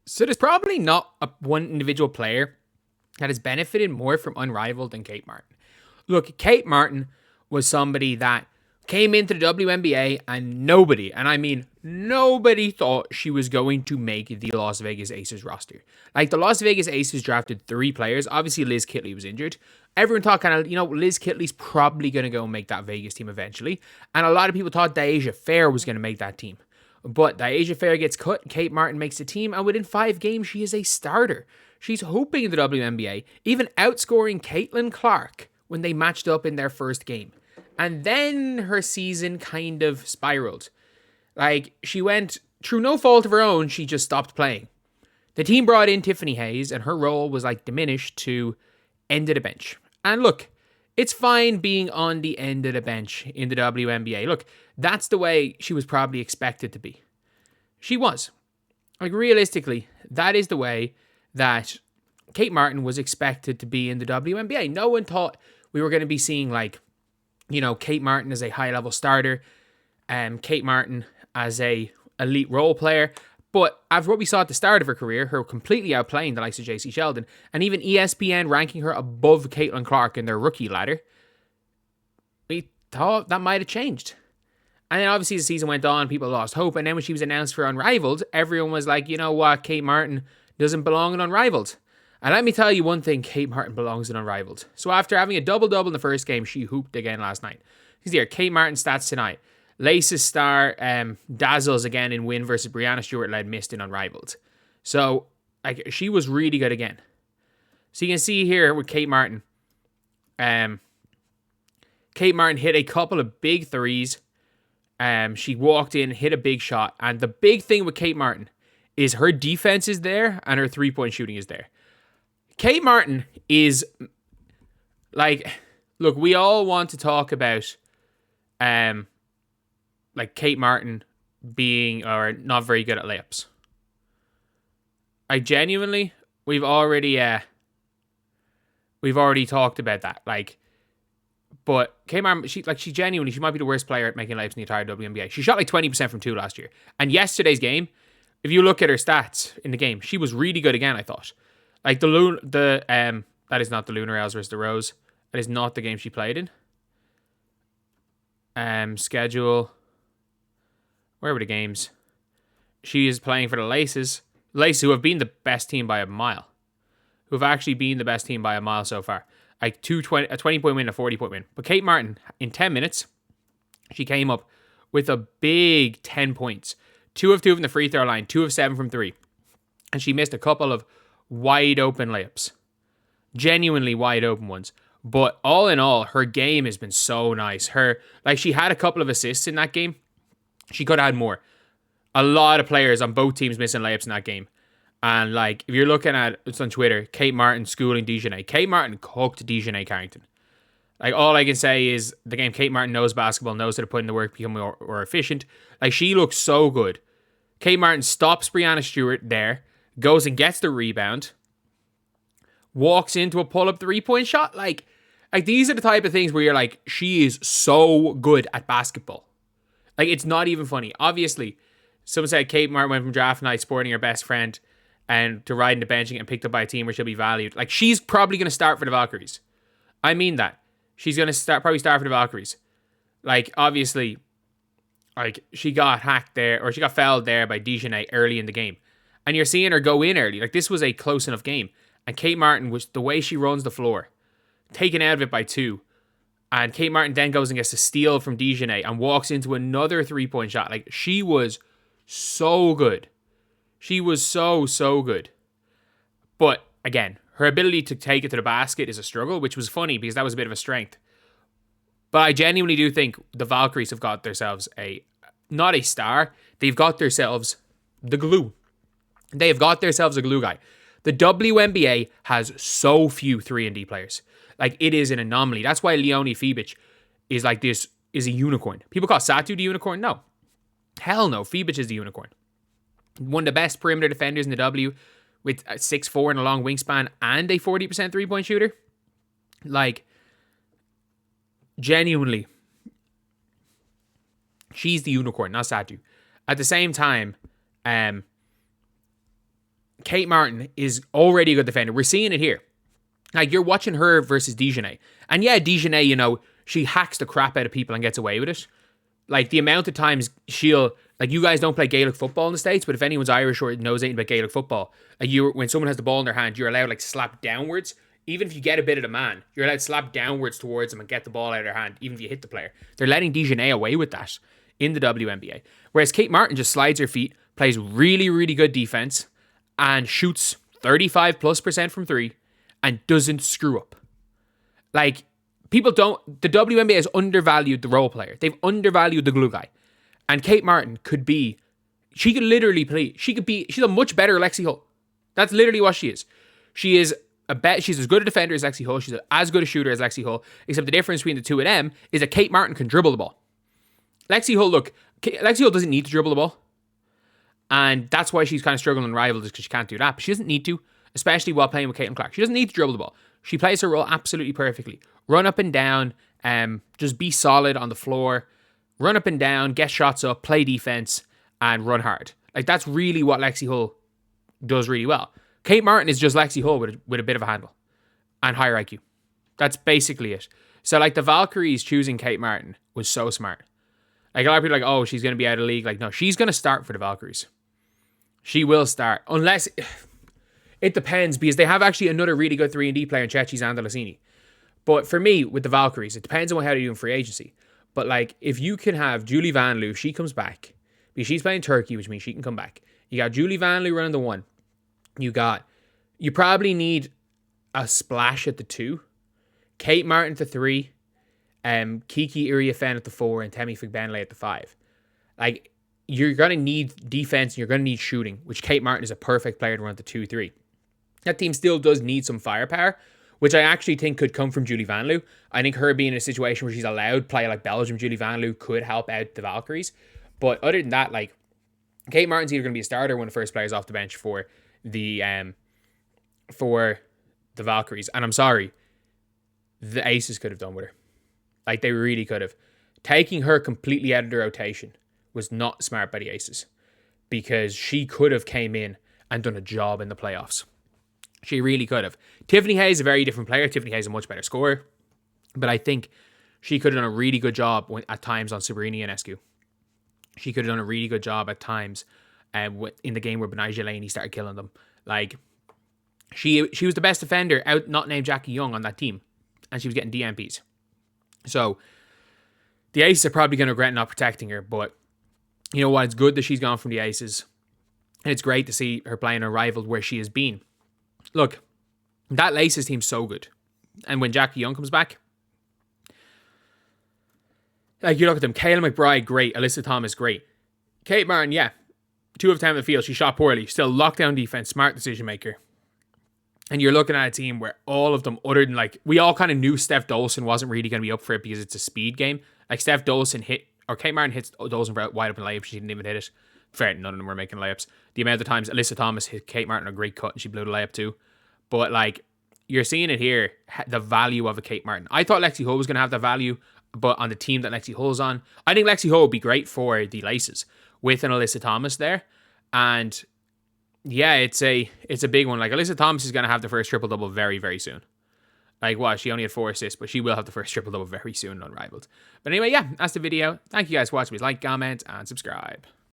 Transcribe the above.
So there's probably not one individual player that has benefited more from Unrivaled than Kate Martin. Look, Kate Martin was somebody that came into the WNBA and nobody, and I mean nobody, thought she was going to make the Las Vegas Aces roster. Like, the Las Vegas Aces drafted 3 players. Obviously, Liz Kitley was injured. Everyone thought kind of, Liz Kitley's probably going to go and make that Vegas team eventually. And a lot of people thought Deasia Fair was going to make that team. But Deasia Fair gets cut, Kate Martin makes the team, and within 5 games, she is a starter. She's hoping in the WNBA, even outscoring Caitlin Clark when they matched up in their first game. And then her season kind of spiraled. Like, she went, through no fault of her own, she just stopped playing. The team brought in Tiffany Hayes, and her role was like diminished to end of the bench. And look, it's fine being on the end of the bench in the WNBA. Look, that's the way she was probably expected to be. She was. Like, realistically, that is the way that Kate Martin was expected to be in the WNBA. No one thought we were going to be seeing, like, Kate Martin as a high-level starter, Kate Martin as a elite role player. But after what we saw at the start of her career, her completely outplaying the likes of JC Sheldon, and even ESPN ranking her above Caitlin Clark in their rookie ladder, we thought that might have changed. And then obviously the season went on, people lost hope, and then when she was announced for Unrivaled, everyone was like, you know what, Kate Martin doesn't belong in Unrivaled. And let me tell you one thing, Kate Martin belongs in Unrivaled. So after having a double-double in the first game, she hooped again last night. He's here, Kate Martin stats tonight. Lace's star dazzles again in win versus Breanna Stewart-led missed in Unrivaled. So, like, she was really good again. So you can see here with Kate Martin. Kate Martin hit a couple of big threes. She walked in, hit a big shot. And the big thing with Kate Martin is her defense is there and her three-point shooting is there. Kate Martin is, like, look, we all want to talk about like Kate Martin being or not very good at layups. I genuinely, we've already talked about that. Like, but Kate Martin, she genuinely, she might be the worst player at making layups in the entire WNBA. She shot like 20% from 2 last year. And yesterday's game, if you look at her stats in the game, she was really good again, I thought. Like that is not the Lunar Rails versus the Rose. That is not the game she played in. Schedule. Where were the games? She is playing for the Laces. Laces, who have been the best team by a mile. Who have actually been the best team by a mile so far. Like a 20-point win, a 40-point win. But Kate Martin, in 10 minutes, she came up with a big 10 points. 2 of 2 from the free throw line. 2 of 7 from 3. And she missed a couple of wide open layups. Genuinely wide open ones. But all in all, her game has been so nice. She had a couple of assists in that game. She could have had more. A lot of players on both teams missing layups in that game. And, like, if you're looking at it's on Twitter, Kate Martin schooling Dejanay. Kate Martin cooked Dejanay Carrington. Like, all I can say is the game Kate Martin knows basketball, knows how to put in the work, become more efficient. Like, she looks so good. Kate Martin stops Breanna Stewart there, goes and gets the rebound, walks into a pull-up 3-point shot. Like, these are the type of things where you're like, she is so good at basketball. Like, it's not even funny. Obviously, someone said Kate Martin went from draft night sporting her best friend and to riding the bench and getting picked up by a team where she'll be valued. Like, she's probably going to start for the Valkyries. I mean that. She's going to probably start for the Valkyries. Like, obviously, like, she got hacked there, or she got fouled there by Dejanay early in the game. And you're seeing her go in early. Like, this was a close enough game. And Kate Martin, was the way she runs the floor, taken out of it by 2. And Kate Martin then goes and gets a steal from Dejanay and walks into another 3-point shot. Like, she was so good. She was so good. But, again, her ability to take it to the basket is a struggle, which was funny because that was a bit of a strength. But I genuinely do think the Valkyries have got themselves not a star, they've got themselves the glue. They have got themselves a glue guy. The WNBA has so few 3-and-D players. Like, it is an anomaly. That's why Leonie Fibic is like this, is a unicorn. People call Satu the unicorn. No. Hell no. Fibic is the unicorn. One of the best perimeter defenders in the W with 6'4" and a long wingspan and a 40% 3-point shooter. Like, genuinely, she's the unicorn, not Satu. At the same time, Kate Martin is already a good defender. We're seeing it here. Like, you're watching her versus Dejanay. And yeah, Dejanay, you know, she hacks the crap out of people and gets away with it. Like, the amount of times she'll... Like, you guys don't play Gaelic football in the States, but if anyone's Irish or knows anything about Gaelic football, like, when someone has the ball in their hand, you're allowed, like, slap downwards. Even if you get a bit of the man, you're allowed to slap downwards towards them and get the ball out of their hand, even if you hit the player. They're letting Dejanay away with that in the WNBA. Whereas Kate Martin just slides her feet, plays really, really good defense, and shoots 35+% from three, and doesn't screw up. Like, people don't... The WNBA has undervalued the role player. They've undervalued the glue guy. And Kate Martin could be... She could literally play... She's a much better Lexi Hull. That's literally what she is. She's as good a defender as Lexi Hull. She's as good a shooter as Lexi Hull. Except the difference between the two of them is that Kate Martin can dribble the ball. Lexi Hull doesn't need to dribble the ball. And that's why she's kind of struggling in Unrivaled, is because she can't do that. But she doesn't need to, especially while playing with Caitlin Clark. She doesn't need to dribble the ball. She plays her role absolutely perfectly. Run up and down, just be solid on the floor. Run up and down, get shots up, play defense, and run hard. Like, that's really what Lexi Hull does really well. Kate Martin is just Lexi Hull with a bit of a handle and higher IQ. That's basically it. So, like, the Valkyries choosing Kate Martin was so smart. Like, a lot of people are like, oh, she's going to be out of the league. Like, no, she's going to start for the Valkyries. She will start. Unless... It depends, because they have actually another really good 3-and-D player in Ceci Zandalasini. But for me, with the Valkyries, it depends on how they do in free agency. But, like, if you can have Julie Van Loo, she comes back. Because she's playing Turkey, which means she can come back. You got Julie Van Loo running the 1. You probably need a splash at the 2. Kate Martin at the 3. Kiki Iriafen at the 4. And Temi Figbenle at the 5. Like, you're going to need defense and you're going to need shooting, which Kate Martin is a perfect player to run at the 2-3. That team still does need some firepower, which I actually think could come from Julie Van Loo. I think her being in a situation where she's allowed to play like Belgium, Julie Van Loo could help out the Valkyries. But other than that, like, Kate Martin's either going to be a starter or one of the first players off the bench for the Valkyries. And I'm sorry, the Aces could have done with her. Like, they really could have. Taking her completely out of the rotation was not smart by the Aces, because she could have came in and done a job in the playoffs. She really could have. Tiffany Hayes is a very different player. Tiffany Hayes is a much better scorer. But I think she could have done a really good job at times on Sabrina Ionescu. She could have done a really good job at times in the game where Benai Delaney started killing them. Like, she was the best defender out, not named Jackie Young, on that team. And she was getting DMPs. So, the Aces are probably going to regret not protecting her. But, you know what? It's good that she's gone from the Aces. And it's great to see her playing Unrivaled where she has been. Look, that Laces team's so good. And when Jackie Young comes back, like, you look at them, Kayla McBride, great. Alyssa Thomas, great. Kate Martin, yeah. 2 of 10 in the field. She shot poorly. Still lockdown defense, smart decision maker. And you're looking at a team where all of them, other than, like, we all kind of knew Steph Dolson wasn't really going to be up for it because it's a speed game. Like, Steph Dolson Kate Martin hits Dolson wide open layup. She didn't even hit it. Fair, none of them were making layups. The amount of times Alyssa Thomas hit Kate Martin a great cut and she blew the layup too. But, like, you're seeing it here, the value of a Kate Martin. I thought Lexi Hull was going to have that value, but on the team that Lexi Hull's on, I think Lexi Hull would be great for the Laces with an Alyssa Thomas there. And yeah, it's a big one. Like, Alyssa Thomas is going to have the first triple-double very, very soon. Like, what? She only had 4 assists, but she will have the first triple-double very soon, Unrivaled. But anyway, yeah, that's the video. Thank you guys for watching. Please like, comment, and subscribe.